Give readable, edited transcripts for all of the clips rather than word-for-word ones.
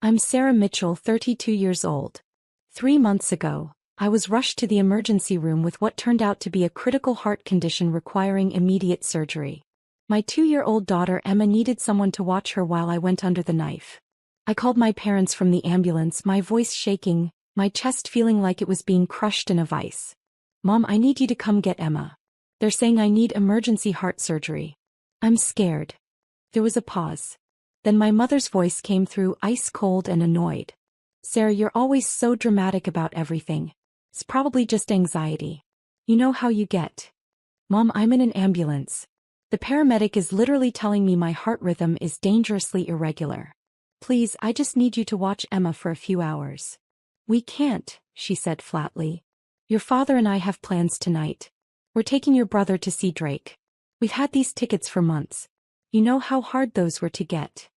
I'm Sarah Mitchell, 32 years old. 3 months ago, I was rushed to the emergency room with what turned out to be a critical heart condition requiring immediate surgery. My 2-year-old daughter Emma needed someone to watch her while I went under the knife. I called my parents from the ambulance, my voice shaking, my chest feeling like it was being crushed in a vice. "Mom, I need you to come get Emma. They're saying I need emergency heart surgery." "I'm scared." There was a pause. Then my mother's voice came through, ice cold and annoyed. "Sarah, you're always so dramatic about everything. It's probably just anxiety. You know how you get." "Mom, I'm in an ambulance. The paramedic is literally telling me my heart rhythm is dangerously irregular. Please, I just need you to watch Emma for a few hours." "We can't," she said flatly. "Your father and I have plans tonight. We're taking your brother to see Drake. We've had these tickets for months. You know how hard those were to get."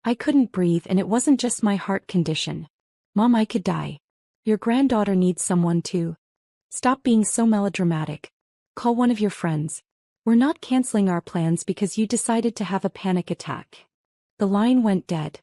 I couldn't breathe, and it wasn't just my heart condition. "Mom, I could die. Your granddaughter needs someone too. Stop being so melodramatic. Call one of your friends. We're not canceling our plans because you decided to have a panic attack." The line went dead.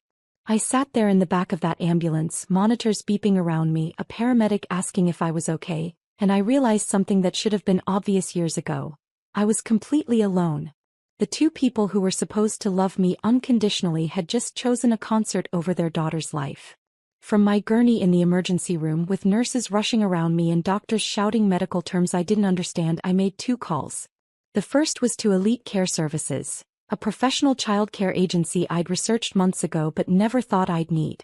I sat there in the back of that ambulance, monitors beeping around me, a paramedic asking if I was okay, and I realized something that should have been obvious years ago. I was completely alone. The two people who were supposed to love me unconditionally had just chosen a concert over their daughter's life. From my gurney in the emergency room with nurses rushing around me and doctors shouting medical terms I didn't understand, I made 2 calls. The first was to Elite Care Services, a professional childcare agency I'd researched months ago but never thought I'd need.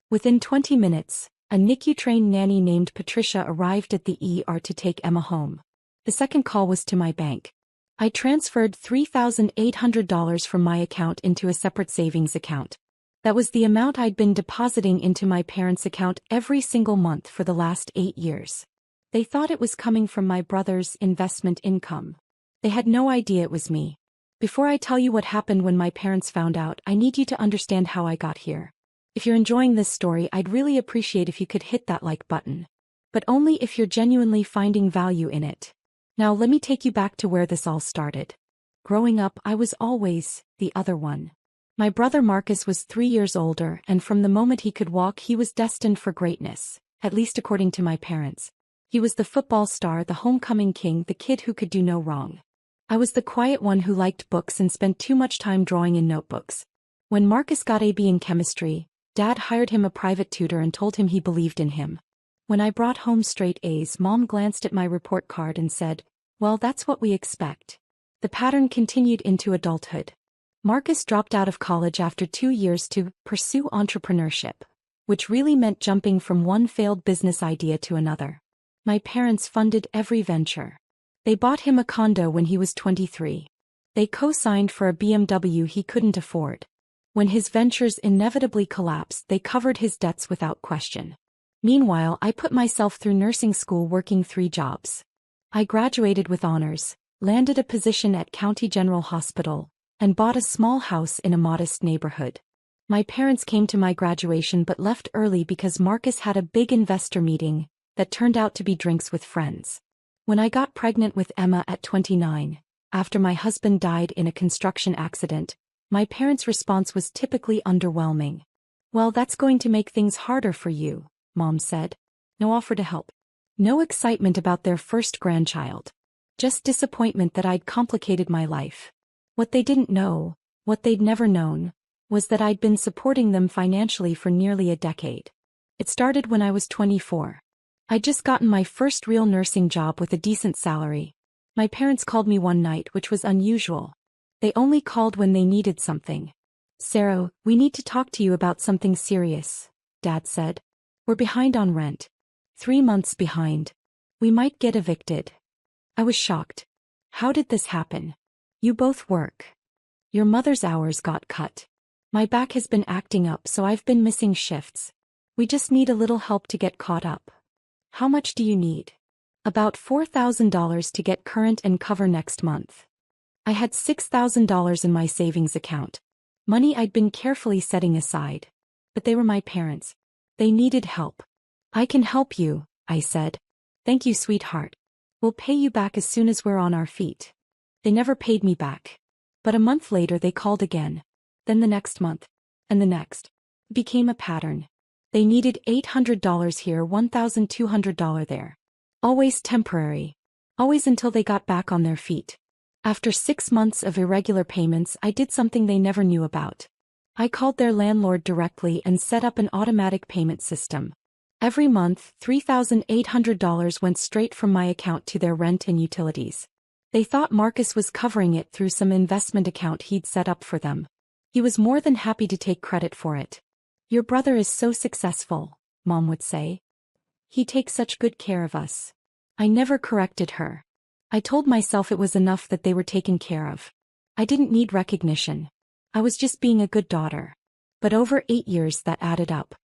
Within 20 minutes, a NICU-trained nanny named Patricia arrived at the ER to take Emma home. The second call was to my bank. I transferred $3,800 from my account into a separate savings account. That was the amount I'd been depositing into my parents' account every single month for the last 8 years. They thought it was coming from my brother's investment income. They had no idea it was me. Before I tell you what happened when my parents found out, I need you to understand how I got here. If you're enjoying this story, I'd really appreciate if you could hit that like button. But only if you're genuinely finding value in it. Now let me take you back to where this all started. Growing up, I was always the other one. My brother Marcus was 3 years older, and from the moment he could walk he was destined for greatness, at least according to my parents. He was the football star, the homecoming king, the kid who could do no wrong. I was the quiet one who liked books and spent too much time drawing in notebooks. When Marcus got a B in chemistry, Dad hired him a private tutor and told him he believed in him. When I brought home straight A's, Mom glanced at my report card and said, "Well, that's what we expect." The pattern continued into adulthood. Marcus dropped out of college after 2 years to pursue entrepreneurship, which really meant jumping from one failed business idea to another. My parents funded every venture. They bought him a condo when he was 23. They co-signed for a BMW he couldn't afford. When his ventures inevitably collapsed, they covered his debts without question. Meanwhile, I put myself through nursing school working 3 jobs. I graduated with honors, landed a position at County General Hospital, and bought a small house in a modest neighborhood. My parents came to my graduation but left early because Marcus had a big investor meeting that turned out to be drinks with friends. When I got pregnant with Emma at 29, after my husband died in a construction accident, my parents' response was typically underwhelming. "Well, that's going to make things harder for you," Mom said. No offer to help. No excitement about their first grandchild. Just disappointment that I'd complicated my life. What they didn't know, what they'd never known, was that I'd been supporting them financially for nearly a decade. It started when I was 24. I'd just gotten my first real nursing job with a decent salary. My parents called me one night, which was unusual. They only called when they needed something. "Sarah, we need to talk to you about something serious," Dad said. "We're behind on rent. 3 months behind. We might get evicted." I was shocked. "How did this happen? You both work." "Your mother's hours got cut. My back has been acting up, so I've been missing shifts. We just need a little help to get caught up." "How much do you need?" "About $4,000 to get current and cover next month." I had $6,000 in my savings account. Money I'd been carefully setting aside. But they were my parents. They needed help. "I can help you," I said. "Thank you, sweetheart. We'll pay you back as soon as we're on our feet." They never paid me back. But a month later they called again. Then the next month. And the next. Became a pattern. They needed $800 here, $1,200 there. Always temporary. Always until they got back on their feet. After 6 months of irregular payments, I did something they never knew about. I called their landlord directly and set up an automatic payment system. Every month, $3,800 went straight from my account to their rent and utilities. They thought Marcus was covering it through some investment account he'd set up for them. He was more than happy to take credit for it. "Your brother is so successful," Mom would say. "He takes such good care of us." I never corrected her. I told myself it was enough that they were taken care of. I didn't need recognition. I was just being a good daughter. But over 8 years that added up.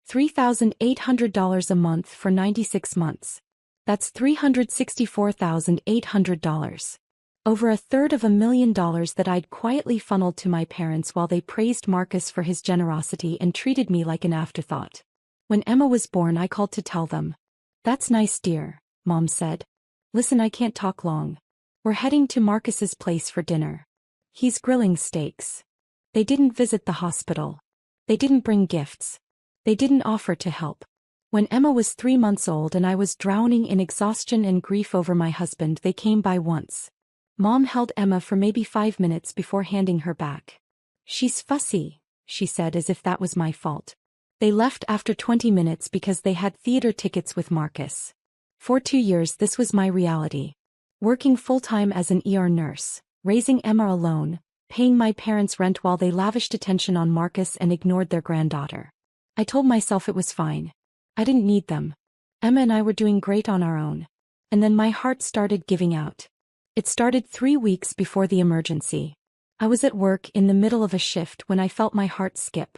$3,800 a month for 96 months. That's $364,800. Over $250,000 that I'd quietly funneled to my parents while they praised Marcus for his generosity and treated me like an afterthought. When Emma was born, I called to tell them. "That's nice, dear," Mom said. "Listen, I can't talk long. We're heading to Marcus's place for dinner. He's grilling steaks." They didn't visit the hospital. They didn't bring gifts. They didn't offer to help. When Emma was 3 months old and I was drowning in exhaustion and grief over my husband, they came by once. Mom held Emma for maybe 5 minutes before handing her back. "She's fussy," she said, as if that was my fault. They left after 20 minutes because they had theater tickets with Marcus. For 2 years this was my reality. Working full-time as an ER nurse, raising Emma alone, paying my parents' rent while they lavished attention on Marcus and ignored their granddaughter. I told myself it was fine. I didn't need them. Emma and I were doing great on our own. And then my heart started giving out. It started 3 weeks before the emergency. I was at work in the middle of a shift when I felt my heart skip.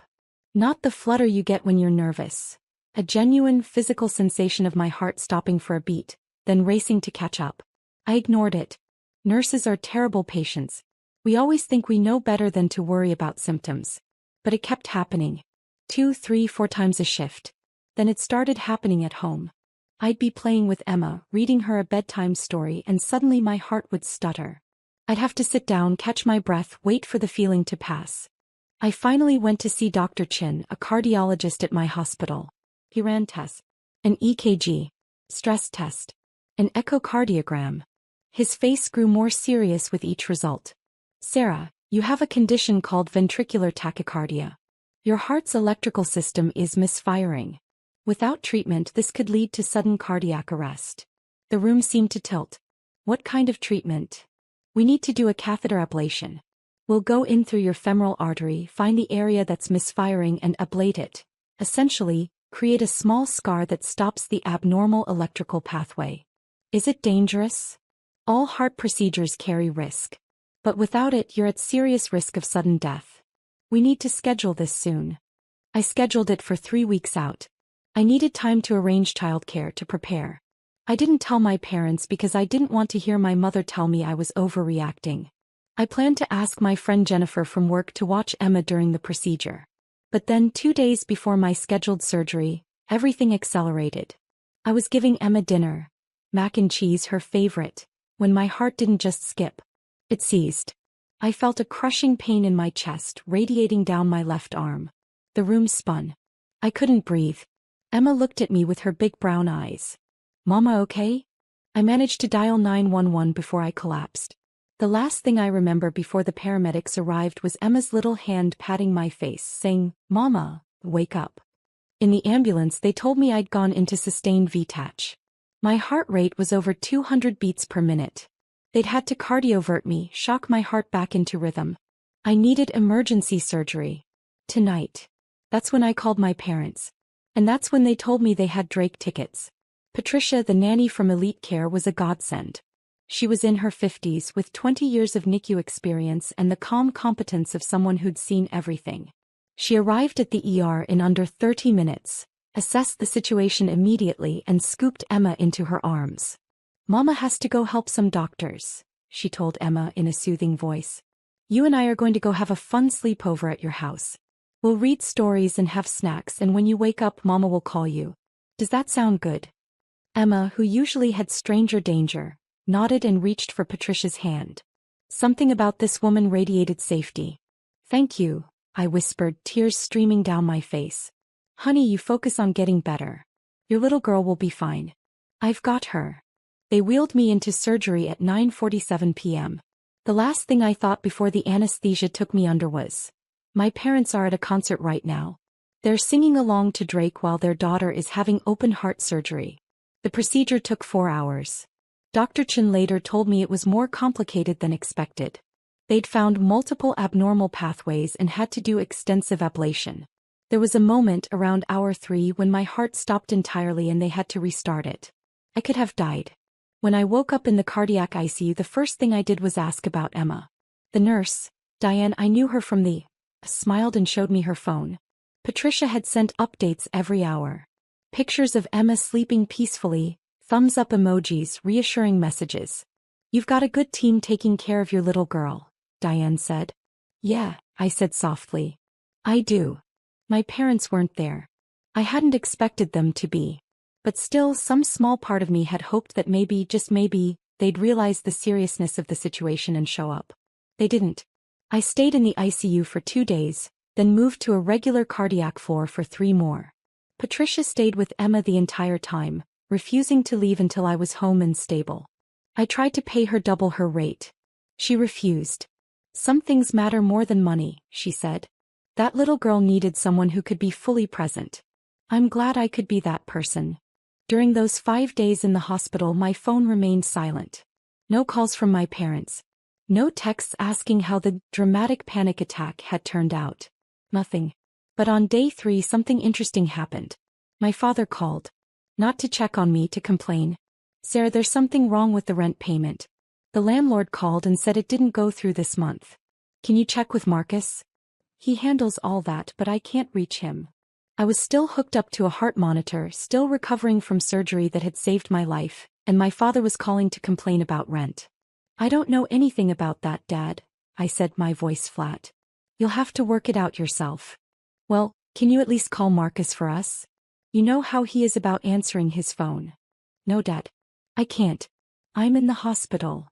Not the flutter you get when you're nervous. A genuine physical sensation of my heart stopping for a beat, then racing to catch up. I ignored it. Nurses are terrible patients. We always think we know better than to worry about symptoms. But it kept happening. 2, 3, 4 times a shift. Then it started happening at home. I'd be playing with Emma, reading her a bedtime story, and suddenly my heart would stutter. I'd have to sit down, catch my breath, wait for the feeling to pass. I finally went to see Dr. Chin, a cardiologist at my hospital. He ran tests. An EKG. Stress test. An echocardiogram. His face grew more serious with each result. "Sarah, you have a condition called ventricular tachycardia. Your heart's electrical system is misfiring. Without treatment, this could lead to sudden cardiac arrest." The room seemed to tilt. "What kind of treatment?" "We need to do a catheter ablation. We'll go in through your femoral artery, find the area that's misfiring and ablate it. Essentially, create a small scar that stops the abnormal electrical pathway." "Is it dangerous?" "All heart procedures carry risk. But without it, you're at serious risk of sudden death. We need to schedule this soon." I scheduled it for 3 weeks out. I needed time to arrange childcare, to prepare. I didn't tell my parents because I didn't want to hear my mother tell me I was overreacting. I planned to ask my friend Jennifer from work to watch Emma during the procedure. But then 2 days before my scheduled surgery, everything accelerated. I was giving Emma dinner. Mac and cheese, her favorite, when my heart didn't just skip. It seized. I felt a crushing pain in my chest, radiating down my left arm. The room spun. I couldn't breathe. Emma looked at me with her big brown eyes. "Mama, okay?" I managed to dial 911 before I collapsed. The last thing I remember before the paramedics arrived was Emma's little hand patting my face, saying, "Mama, wake up." In the ambulance, they told me I'd gone into sustained VTach. My heart rate was over 200 beats per minute. They'd had to cardiovert me, shock my heart back into rhythm. I needed emergency surgery. Tonight. That's when I called my parents. And that's when they told me they had Drake tickets. Patricia, the nanny from Elite Care, was a godsend. She was in her 50s with 20 years of NICU experience and the calm competence of someone who'd seen everything. She arrived at the ER in under 30 minutes, assessed the situation immediately, and scooped Emma into her arms. "Mama has to go help some doctors," she told Emma in a soothing voice. "You and I are going to go have a fun sleepover at your house. We'll read stories and have snacks, and when you wake up, Mama will call you. Does that sound good?" Emma, who usually had stranger danger, nodded and reached for Patricia's hand. Something about this woman radiated safety. "Thank you," I whispered, tears streaming down my face. Honey, you focus on getting better. Your little girl will be fine. I've got her. They wheeled me into surgery at 9:47 p.m. The last thing I thought before the anesthesia took me under was, my parents are at a concert right now. They're singing along to Drake while their daughter is having open heart surgery. The procedure took 4 hours. Dr. Chen later told me it was more complicated than expected. They'd found multiple abnormal pathways and had to do extensive ablation. There was a moment around hour 3 when my heart stopped entirely and they had to restart it. I could have died. When I woke up in the cardiac ICU, the first thing I did was ask about Emma. The nurse, Diane, I knew her from smiled and showed me her phone. Patricia had sent updates every hour. Pictures of Emma sleeping peacefully, thumbs up emojis, reassuring messages. You've got a good team taking care of your little girl, Diane said. Yeah, I said softly. I do. My parents weren't there. I hadn't expected them to be. But still, some small part of me had hoped that maybe, just maybe, they'd realize the seriousness of the situation and show up. They didn't. I stayed in the ICU for 2 days, then moved to a regular cardiac floor for 3 more. Patricia stayed with Emma the entire time, refusing to leave until I was home and stable. I tried to pay her double her rate. She refused. Some things matter more than money, she said. That little girl needed someone who could be fully present. I'm glad I could be that person. During those 5 days in the hospital, my phone remained silent. No calls from my parents. No texts asking how the dramatic panic attack had turned out. Nothing. But on day 3 something interesting happened. My father called. Not to check on me, to complain. Sarah, there's something wrong with the rent payment. The landlord called and said it didn't go through this month. Can you check with Marcus? He handles all that, but I can't reach him. I was still hooked up to a heart monitor, still recovering from surgery that had saved my life, and my father was calling to complain about rent. I don't know anything about that, Dad, I said, my voice flat. You'll have to work it out yourself. Well, can you at least call Marcus for us? You know how he is about answering his phone. No, Dad. I can't. I'm in the hospital.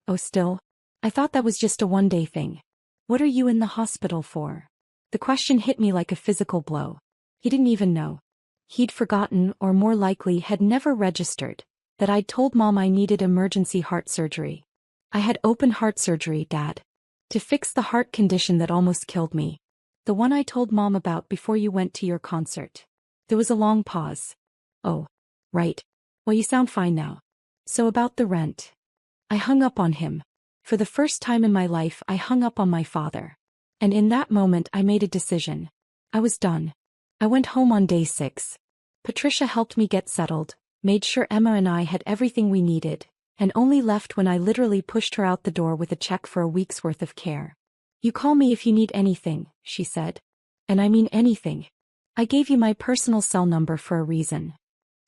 Oh, still? I thought that was just a one-day thing. What are you in the hospital for? The question hit me like a physical blow. He didn't even know. He'd forgotten, or more likely had never registered, that I'd told Mom I needed emergency heart surgery. I had open heart surgery, Dad. To fix the heart condition that almost killed me. The one I told Mom about before you went to your concert. There was a long pause. Oh, right. Well, you sound fine now. So about the rent. I hung up on him. For the first time in my life, I hung up on my father. And in that moment I made a decision. I was done. I went home on day 6. Patricia helped me get settled, made sure Emma and I had everything we needed, and only left when I literally pushed her out the door with a check for a week's worth of care. You call me if you need anything, she said. And I mean anything. I gave you my personal cell number for a reason.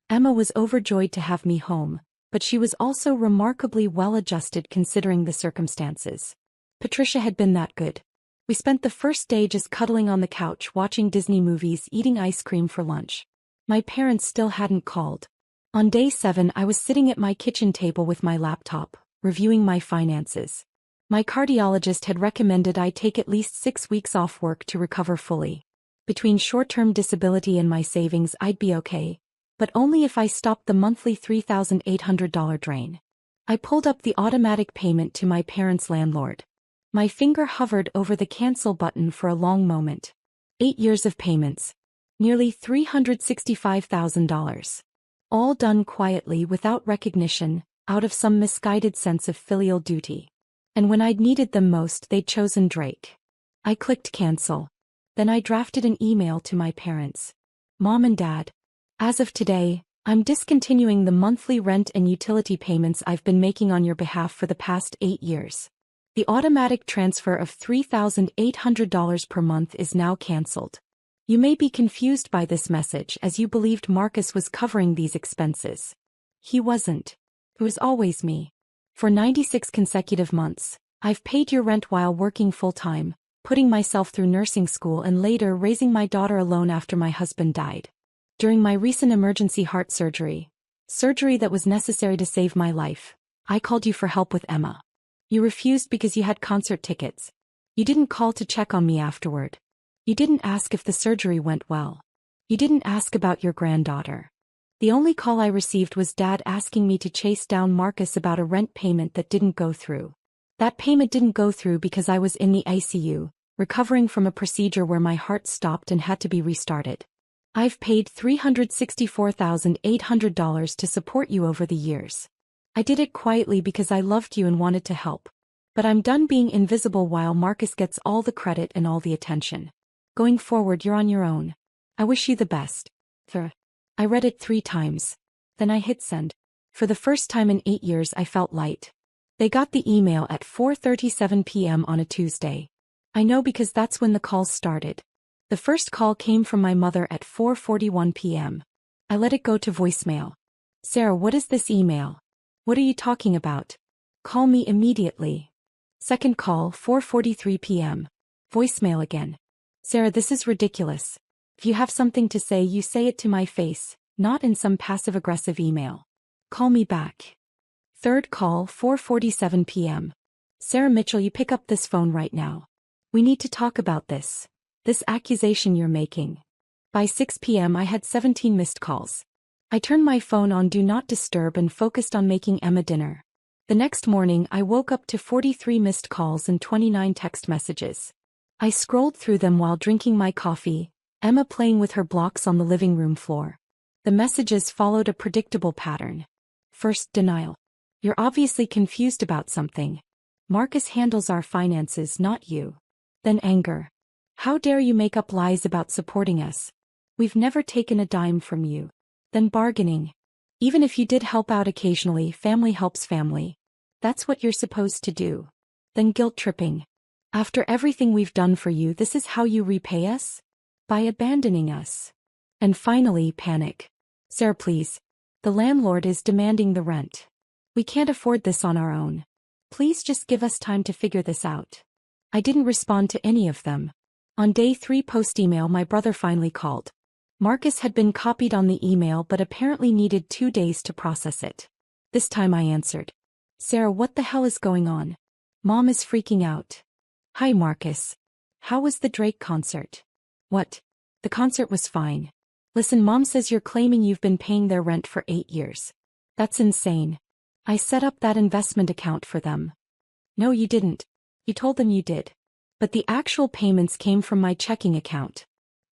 Emma was overjoyed to have me home, but she was also remarkably well-adjusted considering the circumstances. Patricia had been that good. We spent the first day just cuddling on the couch watching Disney movies, eating ice cream for lunch. My parents still hadn't called. On day 7 I was sitting at my kitchen table with my laptop, reviewing my finances. My cardiologist had recommended I take at least 6 weeks off work to recover fully. Between short-term disability and my savings I'd be okay, but only if I stopped the monthly $3,800 drain. I pulled up the automatic payment to my parents' landlord. My finger hovered over the cancel button for a long moment. 8 years of payments. Nearly $365,000. All done quietly without recognition, out of some misguided sense of filial duty. And when I'd needed them most, they'd chosen Drake. I clicked cancel. Then I drafted an email to my parents. Mom and Dad. As of today, I'm discontinuing the monthly rent and utility payments I've been making on your behalf for the past 8 years. The automatic transfer of $3,800 per month is now canceled. You may be confused by this message as you believed Marcus was covering these expenses. He wasn't. It was always me. For 96 consecutive months, I've paid your rent while working full-time, putting myself through nursing school and later raising my daughter alone after my husband died. During my recent emergency heart surgery that was necessary to save my life, I called you for help with Emma. You refused because you had concert tickets. You didn't call to check on me afterward. You didn't ask if the surgery went well. You didn't ask about your granddaughter. The only call I received was Dad asking me to chase down Marcus about a rent payment that didn't go through. That payment didn't go through because I was in the ICU, recovering from a procedure where my heart stopped and had to be restarted. I've paid $364,800 to support you over the years. I did it quietly because I loved you and wanted to help. But I'm done being invisible while Marcus gets all the credit and all the attention. Going forward, you're on your own. I wish you the best. I read it 3 times. Then I hit send. For the first time in 8 years I felt light. They got the email at 4:37 p.m. on a Tuesday. I know because that's when the calls started. The first call came from my mother at 4:41 p.m. I let it go to voicemail. Sarah, what is this email? What are you talking about? Call me immediately. Second call, 4:43 p.m. Voicemail again. Sarah, this is ridiculous. If you have something to say, you say it to my face, not in some passive-aggressive email. Call me back. Third call, 4:47 p.m. Sarah Mitchell, you pick up this phone right now. We need to talk about this. This accusation you're making. By 6 p.m. I had 17 missed calls. I turned my phone on Do Not Disturb and focused on making Emma dinner. The next morning I woke up to 43 missed calls and 29 text messages. I scrolled through them while drinking my coffee, Emma playing with her blocks on the living room floor. The messages followed a predictable pattern. First, denial. You're obviously confused about something. Marcus handles our finances, not you. Then anger. How dare you make up lies about supporting us? We've never taken a dime from you. Then bargaining. Even if you did help out occasionally, family helps family. That's what you're supposed to do. Then guilt tripping. After everything we've done for you, this is how you repay us? By abandoning us. And finally, panic. Sarah, please. The landlord is demanding the rent. We can't afford this on our own. Please just give us time to figure this out. I didn't respond to any of them. On day 3 post-email, my brother finally called. Marcus had been copied on the email but apparently needed 2 days to process it. This time I answered. Sarah, what the hell is going on? Mom is freaking out. Hi Marcus. How was the Drake concert? What? The concert was fine. Listen, Mom says you're claiming you've been paying their rent for 8 years. That's insane. I set up that investment account for them. No, you didn't. You told them you did. But the actual payments came from my checking account.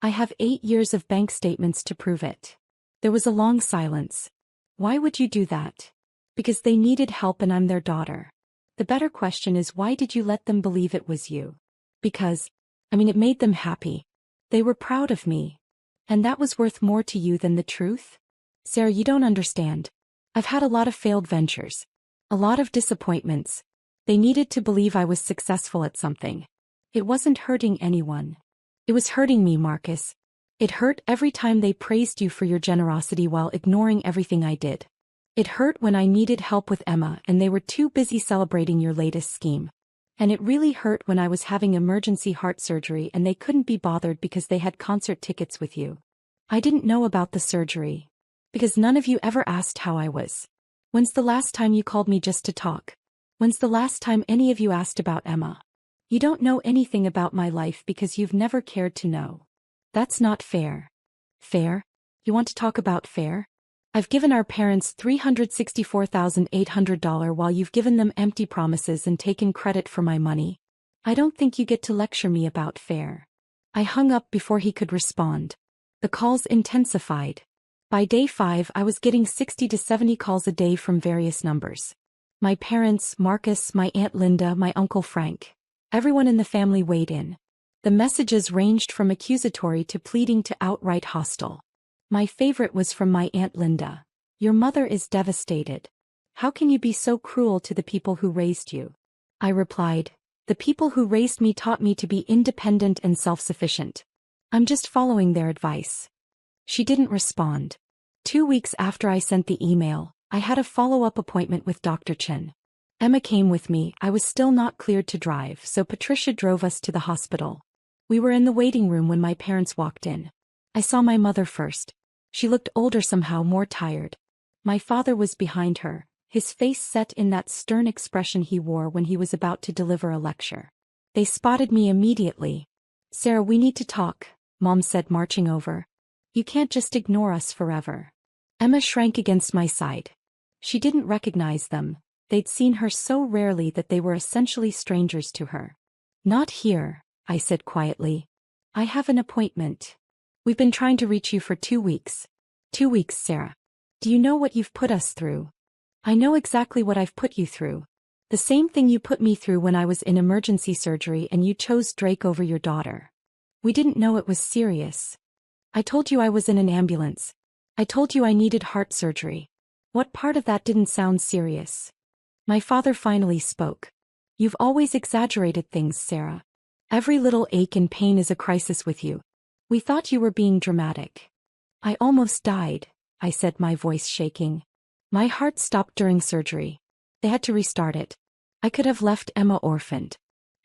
I have 8 years of bank statements to prove it. There was a long silence. Why would you do that? Because they needed help and I'm their daughter. The better question is, why did you let them believe it was you? Because, it made them happy. They were proud of me. And that was worth more to you than the truth? Sarah, you don't understand. I've had a lot of failed ventures. A lot of disappointments. They needed to believe I was successful at something. It wasn't hurting anyone. It was hurting me, Marcus. It hurt every time they praised you for your generosity while ignoring everything I did. It hurt when I needed help with Emma and they were too busy celebrating your latest scheme. And it really hurt when I was having emergency heart surgery and they couldn't be bothered because they had concert tickets with you. I didn't know about the surgery. Because none of you ever asked how I was. When's the last time you called me just to talk? When's the last time any of you asked about Emma? You don't know anything about my life because you've never cared to know. That's not fair. Fair? You want to talk about fair? I've given our parents $364,800 while you've given them empty promises and taken credit for my money. I don't think you get to lecture me about fair. I hung up before he could respond. The calls intensified. By day 5 I was getting 60 to 70 calls a day from various numbers. My parents, Marcus, my Aunt Linda, my Uncle Frank. Everyone in the family weighed in. The messages ranged from accusatory to pleading to outright hostile. My favorite was from my Aunt Linda. Your mother is devastated. How can you be so cruel to the people who raised you? I replied, the people who raised me taught me to be independent and self-sufficient. I'm just following their advice. She didn't respond. 2 weeks after I sent the email, I had a follow-up appointment with Dr. Chen. Emma came with me. I was still not cleared to drive, so Patricia drove us to the hospital. We were in the waiting room when my parents walked in. I saw my mother first. She looked older somehow, more tired. My father was behind her, his face set in that stern expression he wore when he was about to deliver a lecture. They spotted me immediately. Sarah, we need to talk, Mom said, marching over. You can't just ignore us forever. Emma shrank against my side. She didn't recognize them. They'd seen her so rarely that they were essentially strangers to her. Not here, I said quietly. I have an appointment. We've been trying to reach you for 2 weeks. 2 weeks, Sarah. Do you know what you've put us through? I know exactly what I've put you through. The same thing you put me through when I was in emergency surgery and you chose Drake over your daughter. We didn't know it was serious. I told you I was in an ambulance. I told you I needed heart surgery. What part of that didn't sound serious? My father finally spoke. You've always exaggerated things, Sarah. Every little ache and pain is a crisis with you. We thought you were being dramatic. I almost died, I said, my voice shaking. My heart stopped during surgery. They had to restart it. I could have left Emma orphaned.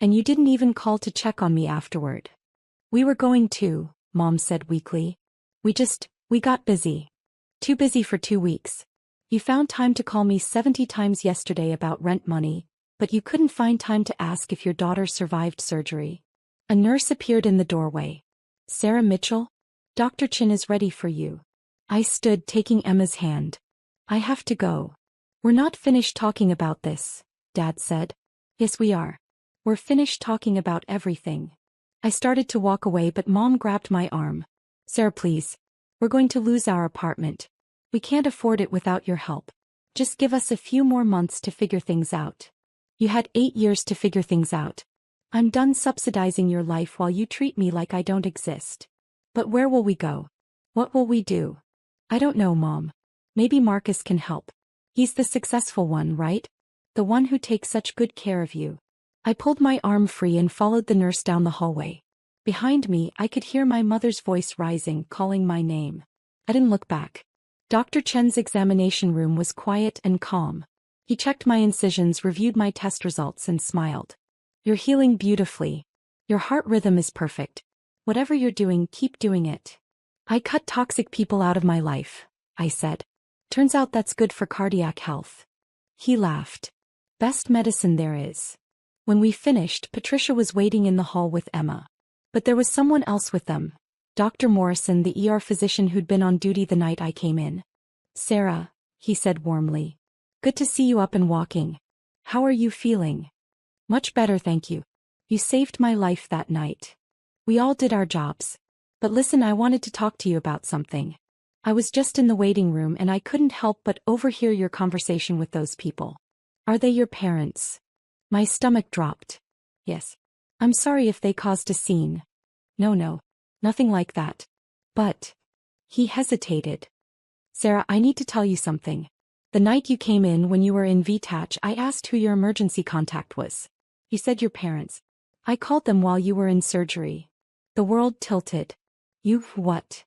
And you didn't even call to check on me afterward. We were going to, Mom said weakly. We got busy. Too busy for 2 weeks. You found time to call me 70 times yesterday about rent money, but you couldn't find time to ask if your daughter survived surgery. A nurse appeared in the doorway. Sarah Mitchell? Dr. Chin is ready for you. I stood, taking Emma's hand. I have to go. We're not finished talking about this, Dad said. Yes, we are. We're finished talking about everything. I started to walk away, but Mom grabbed my arm. Sarah, please. We're going to lose our apartment. We can't afford it without your help. Just give us a few more months to figure things out. You had 8 years to figure things out. I'm done subsidizing your life while you treat me like I don't exist. But where will we go? What will we do? I don't know, Mom. Maybe Marcus can help. He's the successful one, right? The one who takes such good care of you. I pulled my arm free and followed the nurse down the hallway. Behind me, I could hear my mother's voice rising, calling my name. I didn't look back. Dr. Chen's examination room was quiet and calm. He checked my incisions, reviewed my test results, and smiled. You're healing beautifully. Your heart rhythm is perfect. Whatever you're doing, keep doing it. I cut toxic people out of my life, I said. Turns out that's good for cardiac health. He laughed. Best medicine there is. When we finished, Patricia was waiting in the hall with Emma. But there was someone else with them. Dr. Morrison, the ER physician who'd been on duty the night I came in. Sarah, he said warmly. Good to see you up and walking. How are you feeling? Much better, thank you. You saved my life that night. We all did our jobs. But listen, I wanted to talk to you about something. I was just in the waiting room and I couldn't help but overhear your conversation with those people. Are they your parents? My stomach dropped. Yes. I'm sorry if they caused a scene. No, nothing like that. But. He hesitated. Sarah, I need to tell you something. The night you came in when you were in VTACH, I asked who your emergency contact was. You said your parents. I called them while you were in surgery. The world tilted. You what?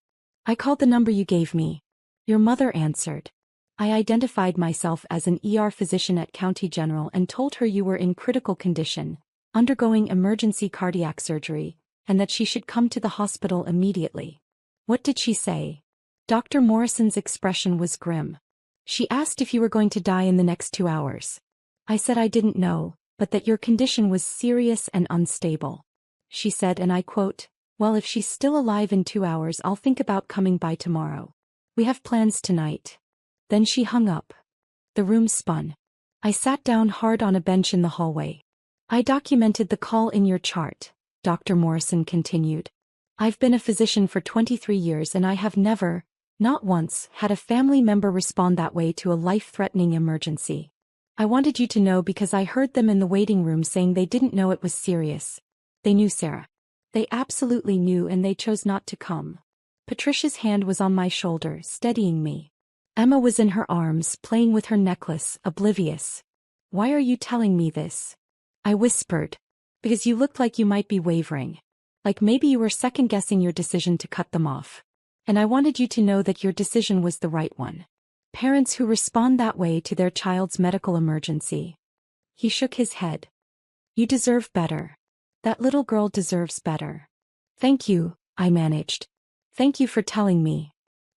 I called the number you gave me. Your mother answered. I identified myself as an ER physician at County General and told her you were in critical condition, undergoing emergency cardiac surgery, and that she should come to the hospital immediately. What did she say? Dr. Morrison's expression was grim. She asked if you were going to die in the next 2 hours. I said I didn't know, but that your condition was serious and unstable. She said, and I quote, well, if she's still alive in 2 hours, I'll think about coming by tomorrow. We have plans tonight. Then she hung up. The room spun. I sat down hard on a bench in the hallway. I documented the call in your chart, Dr. Morrison continued. I've been a physician for 23 years and I have never, not once, had a family member respond that way to a life-threatening emergency. I wanted you to know because I heard them in the waiting room saying they didn't know it was serious. They knew, Sarah. They absolutely knew, and they chose not to come. Patricia's hand was on my shoulder, steadying me. Emma was in her arms, playing with her necklace, oblivious. Why are you telling me this? I whispered. Because you looked like you might be wavering. Like maybe you were second-guessing your decision to cut them off. And I wanted you to know that your decision was the right one. Parents who respond that way to their child's medical emergency. He shook his head. You deserve better. That little girl deserves better. Thank you, I managed. Thank you for telling me.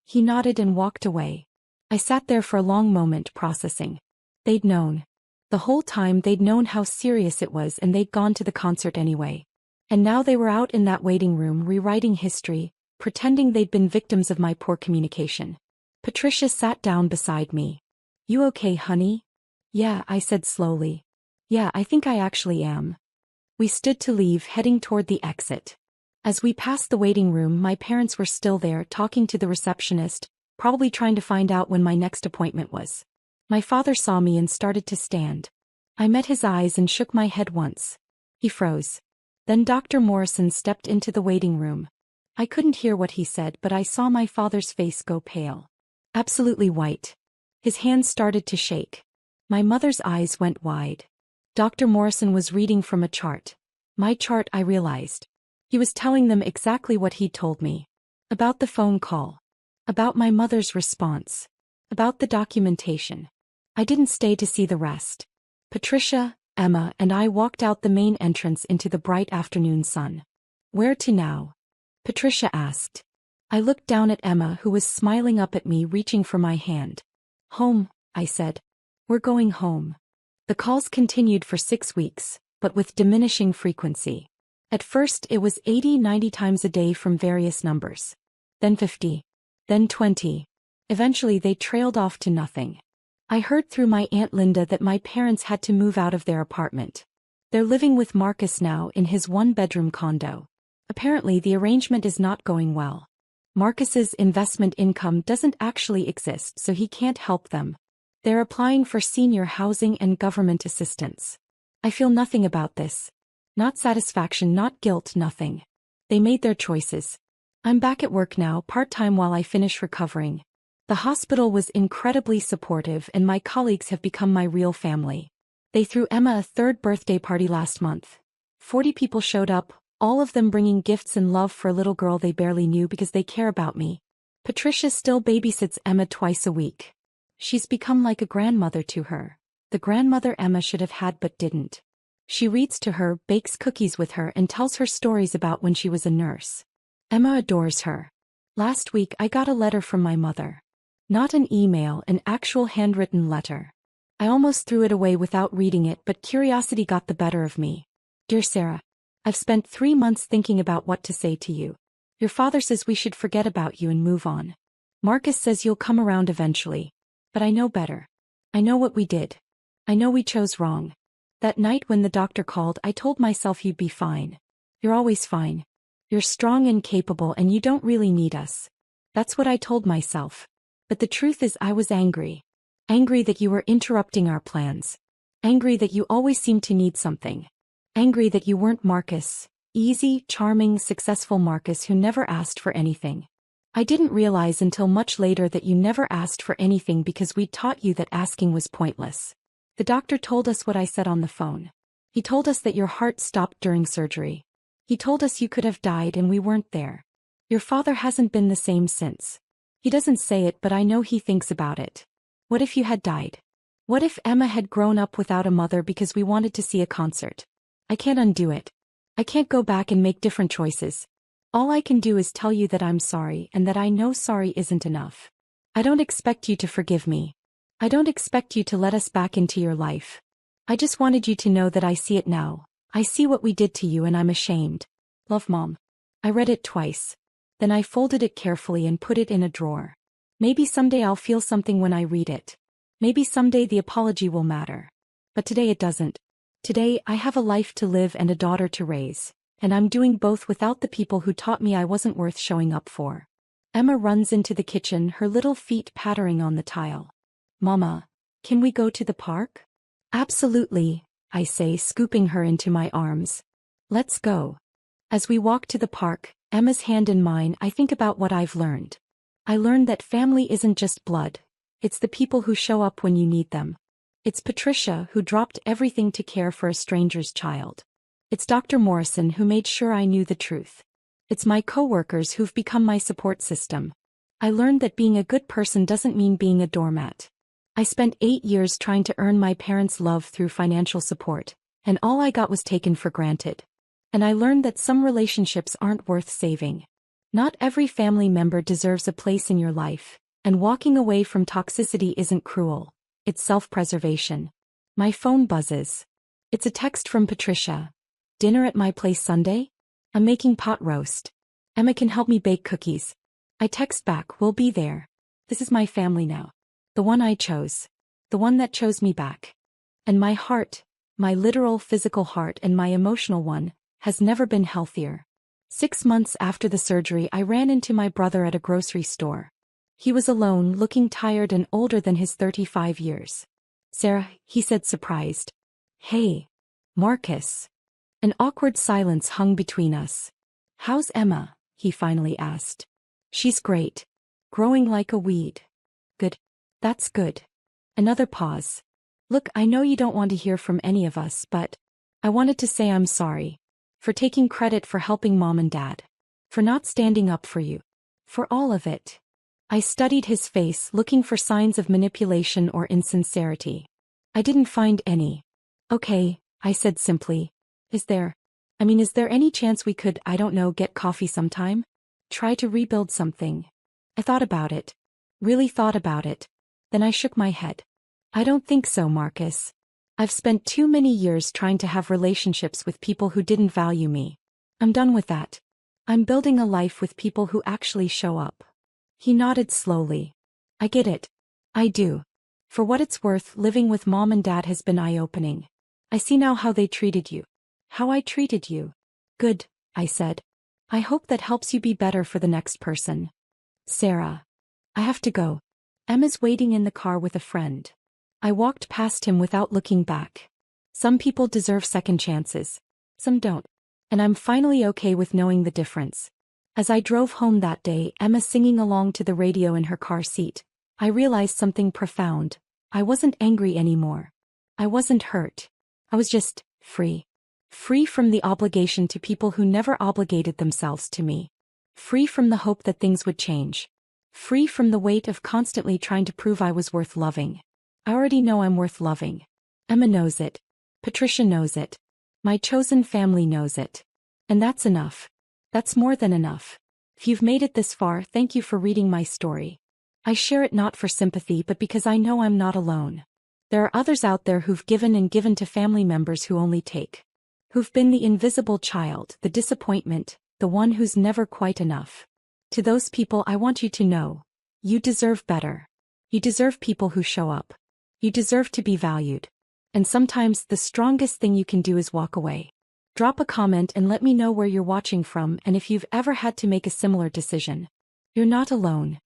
He nodded and walked away. I sat there for a long moment processing. They'd known. The whole time they'd known how serious it was, and they'd gone to the concert anyway. And now they were out in that waiting room rewriting history, pretending they'd been victims of my poor communication. Patricia sat down beside me. "You okay, honey?" "Yeah," I said slowly. "Yeah, I think I actually am." We stood to leave, heading toward the exit. As we passed the waiting room, my parents were still there, talking to the receptionist, probably trying to find out when my next appointment was. My father saw me and started to stand. I met his eyes and shook my head once. He froze. Then Dr. Morrison stepped into the waiting room. I couldn't hear what he said, but I saw my father's face go pale. Absolutely white. His hands started to shake. My mother's eyes went wide. Dr. Morrison was reading from a chart. My chart, I realized. He was telling them exactly what he'd told me. About the phone call. About my mother's response. About the documentation. I didn't stay to see the rest. Patricia, Emma, and I walked out the main entrance into the bright afternoon sun. "Where to now?" Patricia asked. I looked down at Emma, who was smiling up at me, reaching for my hand. "Home," I said. "We're going home." The calls continued for 6 weeks, but with diminishing frequency. At first it was 80-90 times a day from various numbers. Then 50. Then 20. Eventually they trailed off to nothing. I heard through my Aunt Linda that my parents had to move out of their apartment. They're living with Marcus now in his one-bedroom condo. Apparently the arrangement is not going well. Marcus's investment income doesn't actually exist, so he can't help them. They're applying for senior housing and government assistance. I feel nothing about this. Not satisfaction, not guilt, nothing. They made their choices. I'm back at work now, part-time, while I finish recovering. The hospital was incredibly supportive, and my colleagues have become my real family. They threw Emma a third birthday party last month. 40 people showed up, all of them bringing gifts and love for a little girl they barely knew because they care about me. Patricia still babysits Emma twice a week. She's become like a grandmother to her. The grandmother Emma should have had but didn't. She reads to her, bakes cookies with her, and tells her stories about when she was a nurse. Emma adores her. Last week I got a letter from my mother. Not an email, an actual handwritten letter. I almost threw it away without reading it, but curiosity got the better of me. "Dear Sarah, I've spent 3 months thinking about what to say to you. Your father says we should forget about you and move on. Marcus says you'll come around eventually. But I know better. I know what we did. I know we chose wrong. That night when the doctor called, I told myself you'd be fine. You're always fine. You're strong and capable, and you don't really need us. That's what I told myself. But the truth is I was angry. Angry that you were interrupting our plans. Angry that you always seemed to need something. Angry that you weren't Marcus. Easy, charming, successful Marcus who never asked for anything. I didn't realize until much later that you never asked for anything because we taught you that asking was pointless. The doctor told us what I said on the phone. He told us that your heart stopped during surgery. He told us you could have died and we weren't there. Your father hasn't been the same since. He doesn't say it, but I know he thinks about it. What if you had died? What if Emma had grown up without a mother because we wanted to see a concert? I can't undo it. I can't go back and make different choices. All I can do is tell you that I'm sorry and that I know sorry isn't enough. I don't expect you to forgive me. I don't expect you to let us back into your life. I just wanted you to know that I see it now. I see what we did to you and I'm ashamed. Love, Mom. I read it twice. Then I folded it carefully and put it in a drawer. Maybe someday I'll feel something when I read it. Maybe someday the apology will matter. But today it doesn't. Today I have a life to live and a daughter to raise. And I'm doing both without the people who taught me I wasn't worth showing up for. Emma runs into the kitchen, her little feet pattering on the tile. Mama, can we go to the park? Absolutely, I say, scooping her into my arms. Let's go. As we walk to the park, Emma's hand in mine, I think about what I've learned. I learned that family isn't just blood. It's the people who show up when you need them. It's Patricia who dropped everything to care for a stranger's child. It's Dr. Morrison who made sure I knew the truth. It's my coworkers who've become my support system. I learned that being a good person doesn't mean being a doormat. I spent 8 years trying to earn my parents' love through financial support, and all I got was taken for granted. And I learned that some relationships aren't worth saving. Not every family member deserves a place in your life, and walking away from toxicity isn't cruel. It's self-preservation. My phone buzzes. It's a text from Patricia. Dinner at my place Sunday? I'm making pot roast. Emma can help me bake cookies. I text back, we'll be there. This is my family now. The one I chose. The one that chose me back. And my heart, my literal physical heart and my emotional one, has never been healthier. 6 months after the surgery, I ran into my brother at a grocery store. He was alone, looking tired and older than his 35 years. Sarah, he said, surprised. Hey. Marcus. An awkward silence hung between us. How's Emma? He finally asked. She's great. Growing like a weed. Good. That's good. Another pause. Look, I know you don't want to hear from any of us, but I wanted to say I'm sorry. For taking credit for helping Mom and Dad. For not standing up for you. For all of it. I studied his face, looking for signs of manipulation or insincerity. I didn't find any. Okay, I said simply. Is there any chance we could, I don't know, get coffee sometime? Try to rebuild something. I thought about it. Really thought about it. Then I shook my head. I don't think so, Marcus. I've spent too many years trying to have relationships with people who didn't value me. I'm done with that. I'm building a life with people who actually show up. He nodded slowly. I get it. I do. For what it's worth, living with Mom and Dad has been eye-opening. I see now how they treated you. How I treated you. Good, I said. I hope that helps you be better for the next person. Sarah. I have to go. Emma's waiting in the car with a friend. I walked past him without looking back. Some people deserve second chances. Some don't. And I'm finally okay with knowing the difference. As I drove home that day, Emma singing along to the radio in her car seat, I realized something profound. I wasn't angry anymore. I wasn't hurt. I was just free. Free from the obligation to people who never obligated themselves to me. Free from the hope that things would change. Free from the weight of constantly trying to prove I was worth loving. I already know I'm worth loving. Emma knows it. Patricia knows it. My chosen family knows it. And that's enough. That's more than enough. If you've made it this far, thank you for reading my story. I share it not for sympathy but because I know I'm not alone. There are others out there who've given and given to family members who only take. Who've been the invisible child, the disappointment, the one who's never quite enough. To those people I want you to know. You deserve better. You deserve people who show up. You deserve to be valued. And sometimes the strongest thing you can do is walk away. Drop a comment and let me know where you're watching from and if you've ever had to make a similar decision. You're not alone.